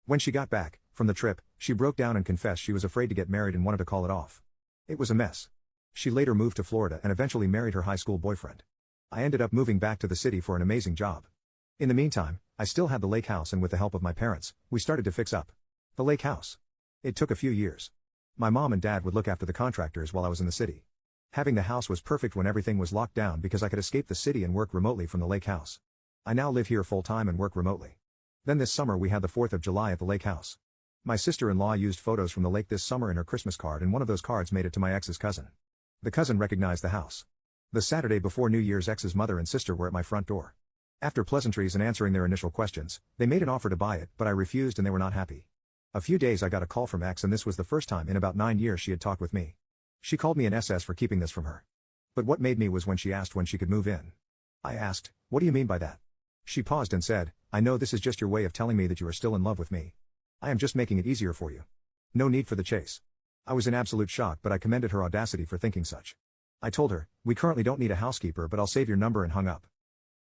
When she got back from the trip, she broke down and confessed she was afraid to get married and wanted to call it off. It was a mess. She later moved to Florida and eventually married her high school boyfriend. I ended up moving back to the city for an amazing job. In the meantime, I still had the lake house, and with the help of my parents, we started to fix up the lake house. It took a few years. My mom and dad would look after the contractors while I was in the city. Having the house was perfect when everything was locked down because I could escape the city and work remotely from the lake house. I now live here full-time and work remotely. Then this summer we had the 4th of July at the lake house. My sister-in-law used photos from the lake this summer in her Christmas card, and one of those cards made it to my ex's cousin. The cousin recognized the house. The Saturday before New Year's, ex's mother and sister were at my front door. After pleasantries and answering their initial questions, they made an offer to buy it, but I refused and they were not happy. A few days I got a call from ex, and this was the first time in about 9 years she had talked with me. She called me an SS for keeping this from her. But what made me was when she asked when she could move in. I asked, "What do you mean by that?" She paused and said, "I know this is just your way of telling me that you are still in love with me. I am just making it easier for you. No need for the chase." I was in absolute shock, but I commended her audacity for thinking such. I told her, "We currently don't need a housekeeper, but I'll save your number," and hung up.